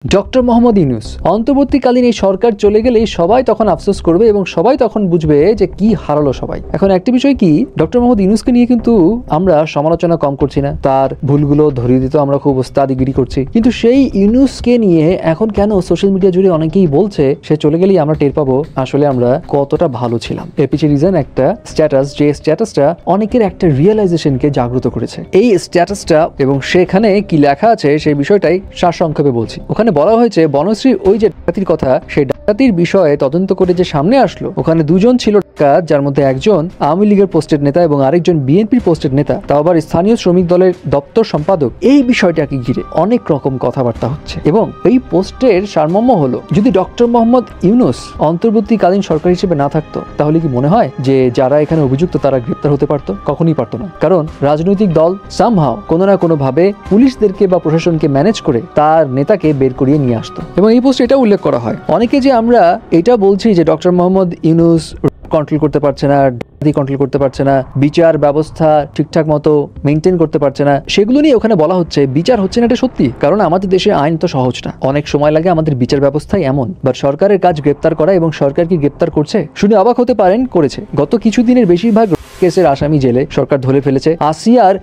Doctor Mohammad Yunus অন্তর্বর্তীকালীন এই সরকার চলে গেলে সবাই তখন আফসোস করবে এবং সবাই তখন বুঝবে যে কি হারালো সবাই। এখন একটি বিষয় কি, ডক্টর মোহাম্মদ ইউনূসকে নিয়ে কিন্তু আমরা সমালোচনা কম করছি না, তার ভুলগুলো ধরিয়ে দিতে আমরা খুব ওস্তাদিগিরি করছি, কিন্তু সেই ইউনূসকে নিয়ে এখন কেন সোশ্যাল মিডিয়া জুড়ে অনেকেই বলছে সে চলে গেলেই আমরা টের পাবো আসলে আমরা কতটা ভালো ছিলাম। এর পিছনে রিজন একটা স্ট্যাটাস, যে স্ট্যাটাসটা অনেকের একটা রিয়েলাইজেশনকে জাগ্রত করেছে। এই স্ট্যাটাসটা এবং সেখানে কি লেখা আছে সেই বিষয়টাই সারসংক্ষেপে বলছি। ওখানে বলা হয়েছে বনশ্রীর ওই যে ডাকাতির কথা, সেই ডাকাতির বিষয়ে তদন্ত করে যে সামনে আসলো, ওখানে দুজন ছিল ডাকাত, যার মধ্যে একজন আওয়ামী লীগের পোস্টেড নেতা এবং আরেকজন বিএনপির পোস্টেড নেতা, তাও আবার স্থানীয় শ্রমিক দলের দপ্তর সম্পাদক। এই বিষয়টাকে ঘিরে অনেক রকম কথাবার্তা হচ্ছে এবং এই পোস্টের সারমর্ম হলো, যদি ডক্টর মোহাম্মদ ইউনূস অন্তর্বর্তীকালীন সরকার হিসেবে না থাকতো তাহলে কি মনে হয় যে যারা এখানে অভিযুক্ত তারা গ্রেপ্তার হতে পারতো? কখনোই পারতো না। কারণ রাজনৈতিক দল সামহাও কোনো না কোনো ভাবে পুলিশদেরকে বা প্রশাসনকে ম্যানেজ করে তার নেতাকে বের করিয়ে নিয়ে আসতো। এবং এই পোস্টে এটা উল্লেখ করা হয়, অনেকে যে আমরা এটা বলছি যে ডক্টর মোহাম্মদ ইউনূস কন্ট্রোল করতে পারছে না, কন্ট্রোল করতে পারছে না, বিচার ব্যবস্থা ঠিকঠাক মতো মেনটেন করতে পারছে না, সেগুলো নিয়ে ওখানে বলা হচ্ছে বিচার হচ্ছে না। এটা সত্যি, কারণ আমাদের দেশে আইন তো সহজ না, অনেক সময় লাগে, আমাদের বিচার ব্যবস্থাই এমন। বাট সরকারের কাজ গ্রেপ্তার করা, এবং সরকার কি গ্রেপ্তার করছে? শুনে অবাক হতে পারেন, করেছে। গত কিছুদিনের বেশিরভাগ কেসের আসামি জেলে সরকার ধরে ফেলেছে। আসিয়ার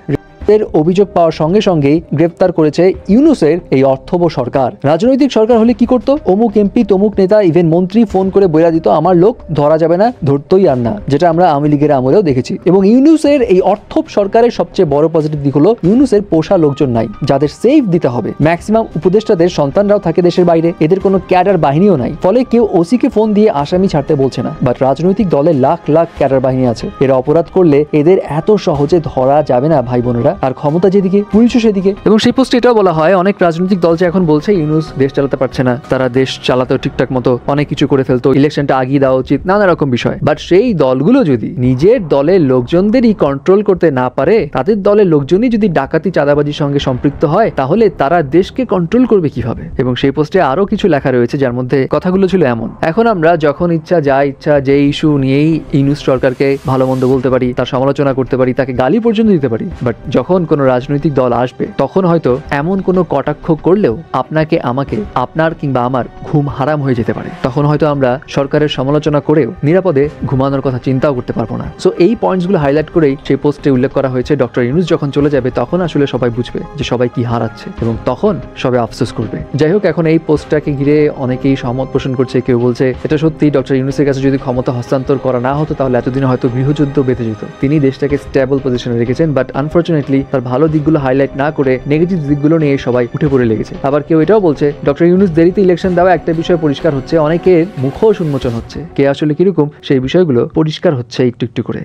অভিযোগ পাওয়ার সঙ্গে সঙ্গেই গ্রেফতার করেছে ইউনূসের এই অর্থব সরকার। রাজনৈতিক সরকার হলে কি করতো? অমুক এমপি, তমুক নেতা, ইভেন মন্ত্রী ফোন করে বলে দিত আমার লোক ধরা যাবে না, ধরতই আর না, যেটা আমরা আওয়ামী লীগের আমলেও দেখেছি। এবং ইউনূসের এই অর্থব সরকারের সবচেয়ে বড় পজিটিভ দিক হলো ইউনূসের পোষা লোকজন নাই, যাদের সেফ দিতে হবে। ম্যাক্সিমাম উপদেষ্টাদের সন্তানরাও থাকে দেশের বাইরে, এদের কোনো ক্যাডার বাহিনীও নাই, ফলে কেউ ওসিকে ফোন দিয়ে আসামি ছাড়তে বলছে না। বাট রাজনৈতিক দলে লাখ লাখ ক্যাডার বাহিনী আছে, এরা অপরাধ করলে এদের এত সহজে ধরা যাবে না ভাই বোনেরা। আর ক্ষমতা যেদিকে, পুলিশও সেদিকে। এবং সেই পোস্টে এটাও বলা হয়, অনেক রাজনৈতিক দল যে এখন বলছে ইউনূস দেশ চালাতে পারছে না, তারা দেশ চালাতেও ঠিকঠাক মতো অনেক কিছু করে ফেলতো, ইলেকশনটা আগিয়ে দেওয়া উচিত, নানা রকম বিষয়। বাট সেই দলগুলো যদি নিজের দলের লোকজনদেরই কন্ট্রোল করতে না পারে, তাদের দলের লোকজনই যদি ডাকাতি চাঁদাবাজির সঙ্গে সম্পৃক্ত হয়, তাহলে তারা দেশকে কন্ট্রোল করবে কিভাবে? এবং সেই পোস্টে আরো কিছু লেখা রয়েছে, যার মধ্যে কথাগুলো ছিল এমন, এখন আমরা যখন ইচ্ছা, যা ইচ্ছা, যে ইস্যু নিয়েই ইউনূস সরকারকে ভালো মন্দ বলতে পারি, তার সমালোচনা করতে পারি, তাকে গালি পর্যন্ত দিতে পারি। বাট যখন কোনো রাজনৈতিক দল আসবে, তখন হয়তো এমন কোনো কটাক্ষ করলেও আপনাকে, আমাকে, আপনার কিংবা আমার ঘুম হারাম হয়ে যেতে পারে। তখন হয়তো আমরা সরকারের সমালোচনা করেও নিরাপদে ঘুমানোর কথা চিন্তাও করতে পারবো না। সো এই পয়েন্টসগুলো হাইলাইট করেই সেই পোস্টে উল্লেখ করা হয়েছে, ডক্টর ইউনূস যখন চলে যাবে তখন আসলে সবাই বুঝবে যে সবাই কি হারাচ্ছে এবং তখন সবাই আফসোস করবে। যাই হোক, এখন এই পোস্টটাকে ঘিরে অনেকেই সহমত পোষণ করছে। কেউ বলছে এটা সত্যি, ডক্টর ইউনূসের কাছে যদি ক্ষমতা হস্তান্তর করা না হতো তাহলে এতদিনে হয়তো গৃহযুদ্ধ বেঁধে যেত। তিনি দেশটাকে স্টেবল পজিশনে রেখেছেন, বাট আনফরচুনেটলি তার ভালো দিকগুলো হাইলাইট না করে নেগেটিভ দিকগুলো নিয়ে সবাই উঠে পড়ে লেগেছে। আবার কেউ এটাও বলছে ডক্টর ইউনূস দেরিতে ইলেকশন দেওয়া একটা বিষয় পরিষ্কার হচ্ছে, অনেকের মুখোশ উন্মোচন হচ্ছে, কে আসলে কিরকম সেই বিষয়গুলো পরিষ্কার হচ্ছে একটু একটু করে।